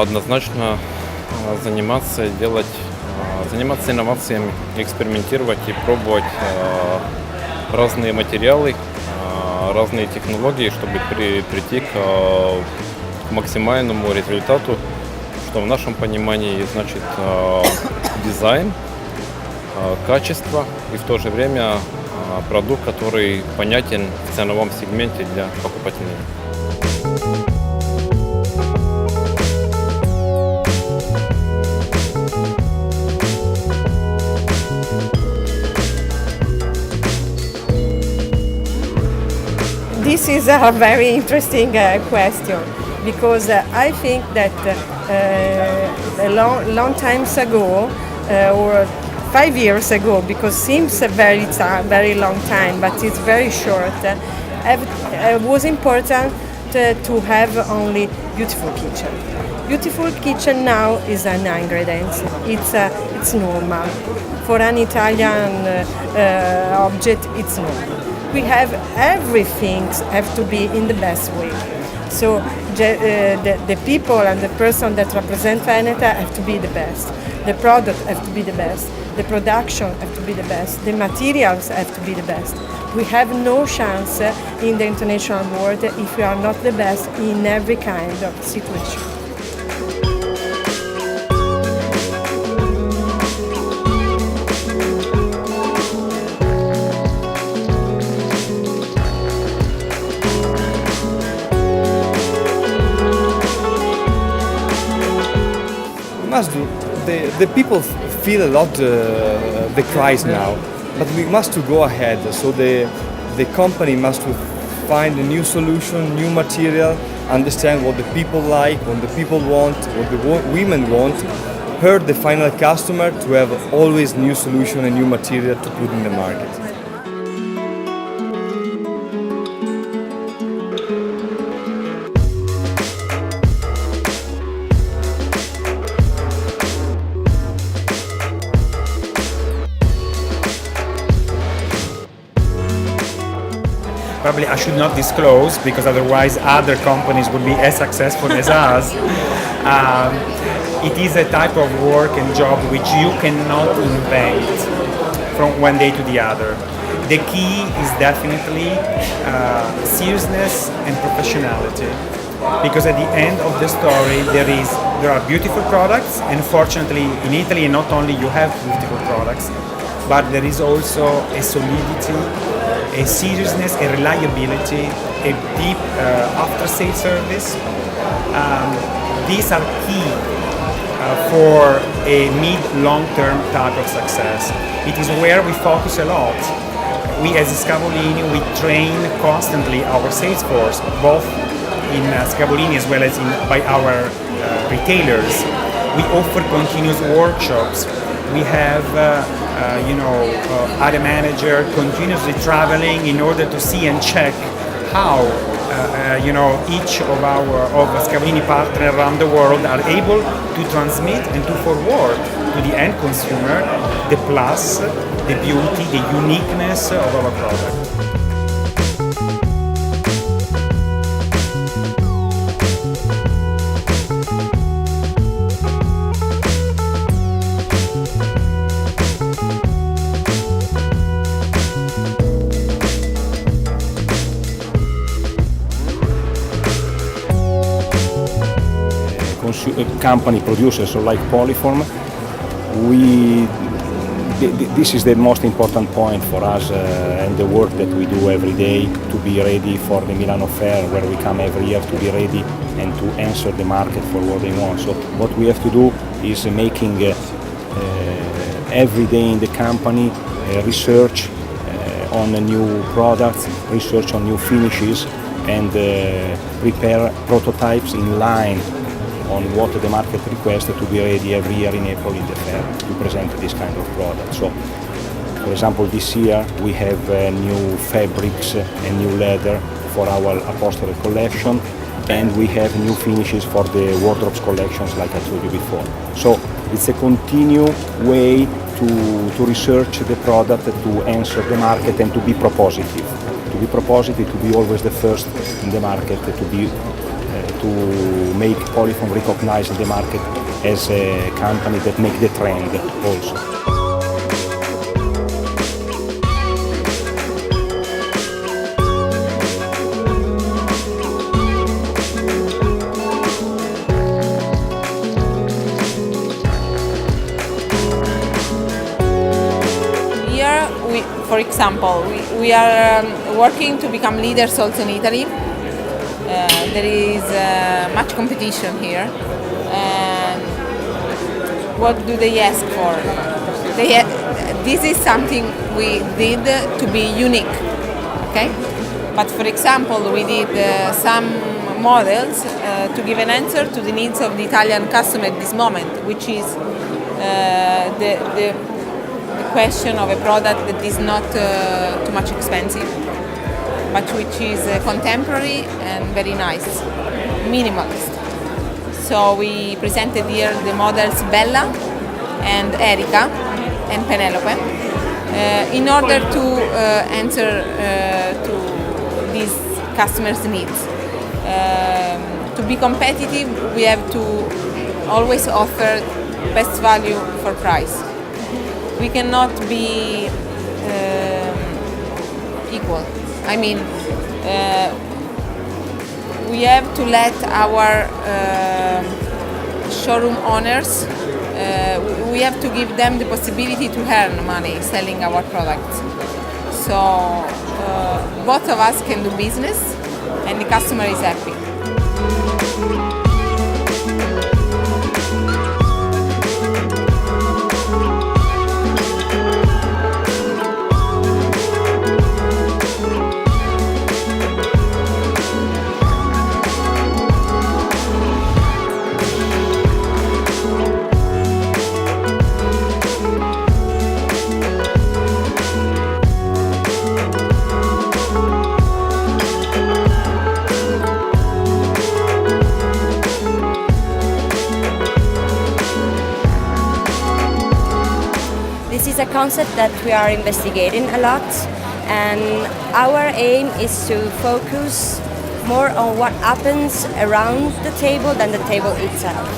однозначно заниматься инновациями, экспериментировать и пробовать разные материалы, разные технологии, чтобы прийти к максимальному результату, что в нашем понимании значит дизайн, качество и в то же время продукт, который понятен в ценовом сегменте для покупателей. This is a very interesting question because I think that a long time ago or 5 years ago, because seems a very long time, but it's very short. It was important to have only beautiful kitchen. Beautiful kitchen now is an ingredient. It's normal. For an Italian object, it's normal. We have everything have to be in the best way. So the people and the person that represent Veneta have to be the best. The product have to be the best. The production have to be the best. The materials have to be the best. We have no chance in the international world if we are not the best in every kind of situation. The people feel a lot the crisis now, but we must to go ahead. So the company must to find a new solution, new material, understand what the people like, what the people want, what the women want, heard the final customer to have always new solution and new material to put in the market. Probably I should not disclose because otherwise other companies would be as successful as us. It is a type of work and job which you cannot invent from one day to the other. The key is definitely seriousness and professionality, because at the end of the story there are beautiful products, and fortunately in Italy not only you have beautiful products, but there is also a solidity, a seriousness, a reliability, a deep after-sales service. These are key for a mid-long-term type of success. It is where we focus a lot. We as Scavolini, we train constantly our sales force, both in Scavolini as well as by our retailers. We offer continuous workshops. We have area manager continuously traveling in order to see and check how each of Scavolini partners around the world are able to transmit and to forward to the end consumer the plus, the beauty, the uniqueness of our product. Company producers, so like Polyform, this is the most important point for us and the work that we do every day to be ready for the Milano Fair, where we come every year to be ready and to answer the market for what they want. So what we have to do is making every day in the company research on new products, research on new finishes, and prepare prototypes in line on what the market requests to be ready every year in April in the fair to present this kind of product. So, for example, this year we have new fabrics and new leather for our upholstery collection, and we have new finishes for the wardrobes collections, like I told you before. So it's a continued way to research the product, to answer the market, and to be propositive. To be propositive, to be always the first in the market, to be to make Polyphone recognized in the market as a company that make the trend also. Here, for example, we are working to become leaders also in Italy. There is much competition here. And what do they ask for? This is something we did to be unique. Okay? But for example, we did some models to give an answer to the needs of the Italian customer at this moment, which is the question of a product that is not too much expensive, but which is contemporary and very nice, minimalist. So we presented here the models Bella and Erika and Penelope in order to answer to these customers' needs. To be competitive, we have to always offer best value for price. We cannot be equal. I mean, we have to let our showroom owners, we have to give them the possibility to earn money selling our products. So both of us can do business and the customer is happy. This is a concept that we are investigating a lot, and our aim is to focus more on what happens around the table than the table itself.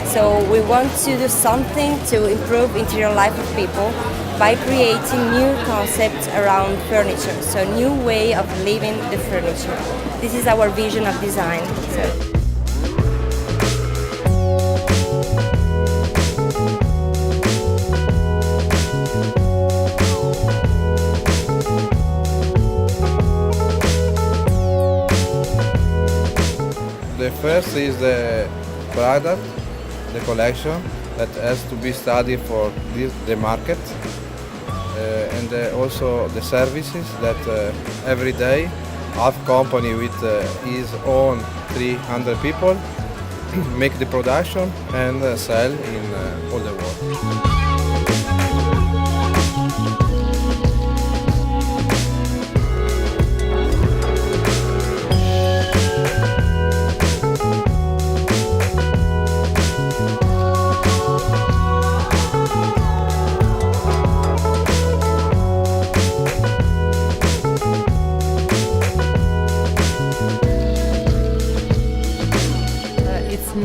So we want to do something to improve interior life of people by creating new concepts around furniture, so new way of living the furniture. This is our vision of design. The first is the product, the collection that has to be studied for the market, and also the services that every day our company with his own 300 people make the production and sell in all the world.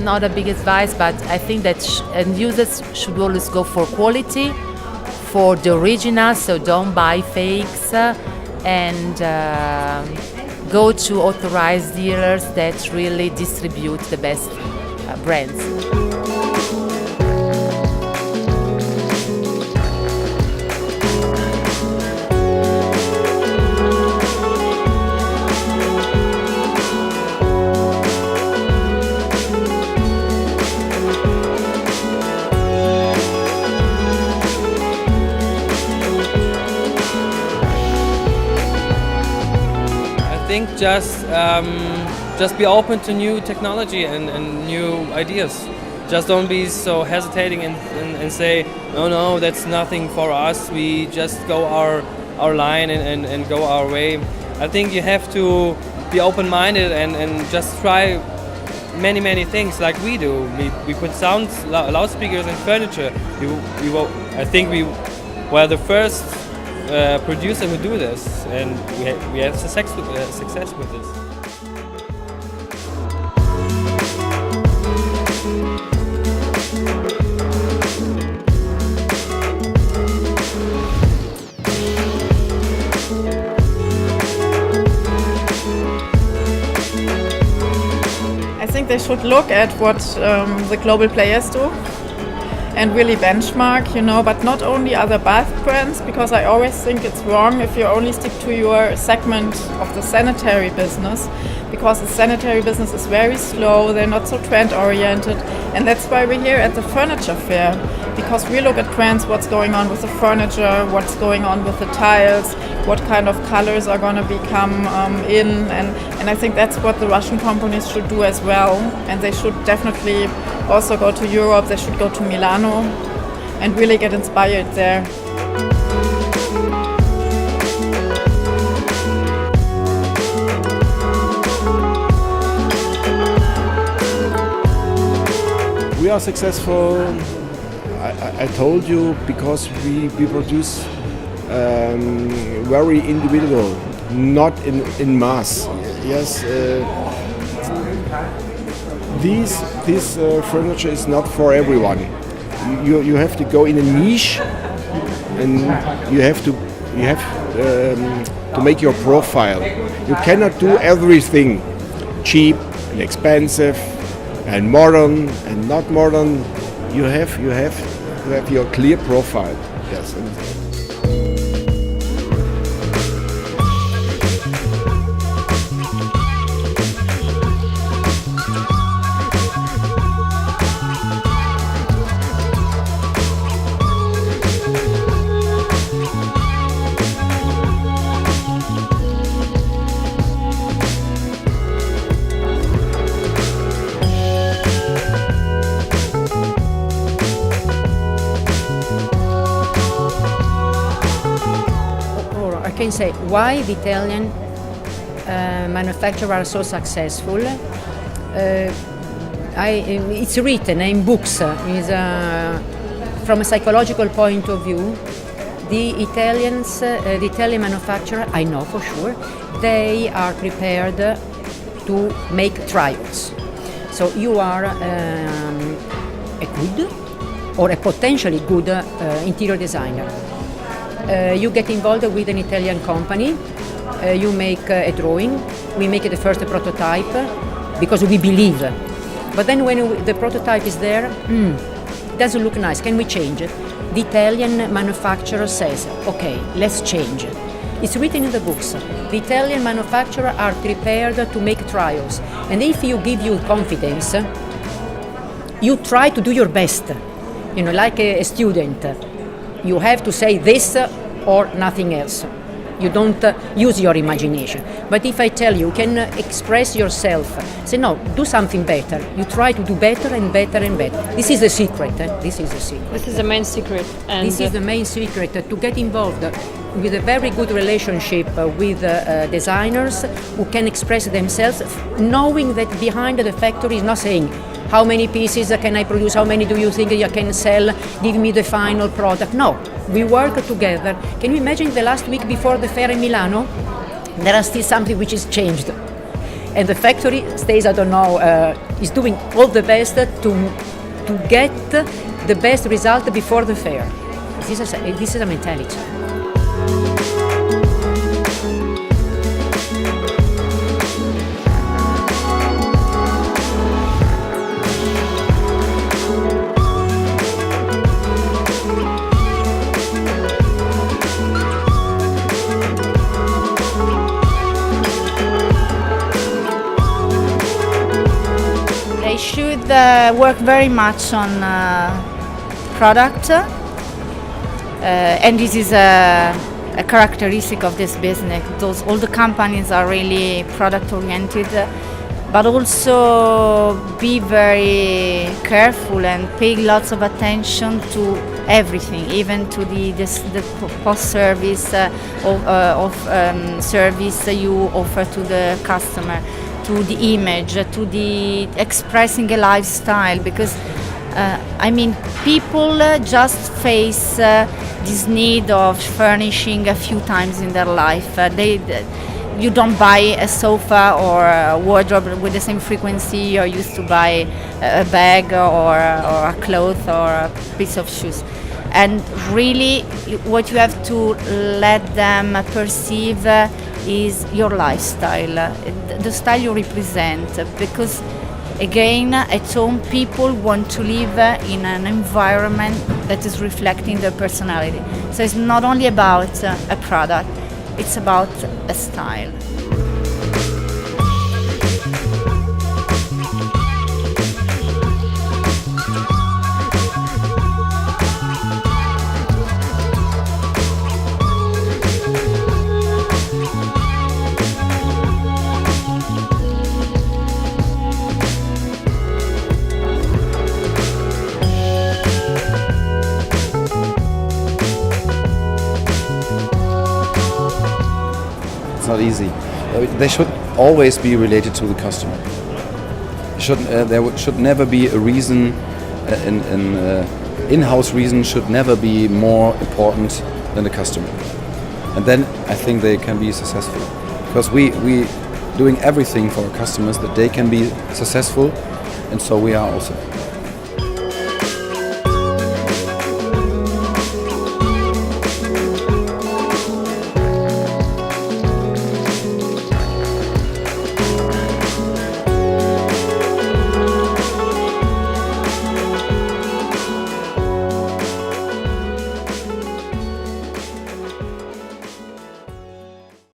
Not a big advice, but I think that end users should always go for quality, for the original, so don't buy fakes, and go to authorized dealers that really distribute the best brands. I think just be open to new technology and new ideas. Just don't be so hesitating and say, no, that's nothing for us. We just go our line and go our way. I think you have to be open-minded and just try many things like we do. We put loudspeakers in furniture. I think we were the first producer who do this, and we have success with this. they should look at what the global players do and really benchmark, but not only other bath brands, because I always think it's wrong if you only stick to your segment of the sanitary business, because the sanitary business is very slow, they're not so trend oriented, and that's why we're here at the furniture fair, because we look at trends, what's going on with the furniture, what's going on with the tiles, what kind of colors are going to become in, and I think that's what the Russian companies should do as well, and they should definitely also go to Europe, they should go to Milano and really get inspired there. We are successful, I told you, because we produce very individual, not in mass. Yes, this furniture is not for everyone. You have to go in a niche, and you have to make your profile. You cannot do everything cheap and expensive and modern and not modern. You have your clear profile. Yes. I can say why the Italian manufacturers are so successful. It's written in books. From a psychological point of view, the Italian manufacturer, I know for sure, they are prepared to make trials. So you are a good or a potentially good interior designer. You get involved with an Italian company, you make a drawing, we make the first prototype because we believe. But then when the prototype is there, it doesn't look nice, can we change it? The Italian manufacturer says, okay, let's change it. It's written in the books. The Italian manufacturers are prepared to make trials. And if you give you confidence, you try to do your best. Like a student. You have to say this or nothing else. You don't use your imagination. But if I tell you can express yourself, say no, do something better. You try to do better and better and better. This is the secret. This is the secret. This is the main secret. And this is the main secret, to get involved with a very good relationship with designers who can express themselves, knowing that behind the factory is not saying, how many pieces can I produce? How many do you think you can sell? Give me the final product. No, we work together. Can you imagine the last week before the fair in Milano? There is still something which is changed. And the factory stays, I don't know, is doing all the best to get the best result before the fair. This is a mentality. Should work very much on product, and this is a characteristic of this business. All the companies are really product oriented, but also be very careful and pay lots of attention to everything, even to the post-service service you offer to the customer, to the image, to the expressing a lifestyle, because people just face this need of furnishing a few times in their life. You don't buy a sofa or a wardrobe with the same frequency you're used to buy a bag or a cloth or a piece of shoes. And really what you have to let them perceive is your lifestyle, the style you represent, because Again, at home, people want to live in an environment that is reflecting their personality. So it's not only about a product, it's about a style. Not easy. They should always be related to the customer. There should never be a reason, in-house reason should never be more important than the customer. And then I think they can be successful. Because we doing everything for our customers that they can be successful, and so we are also.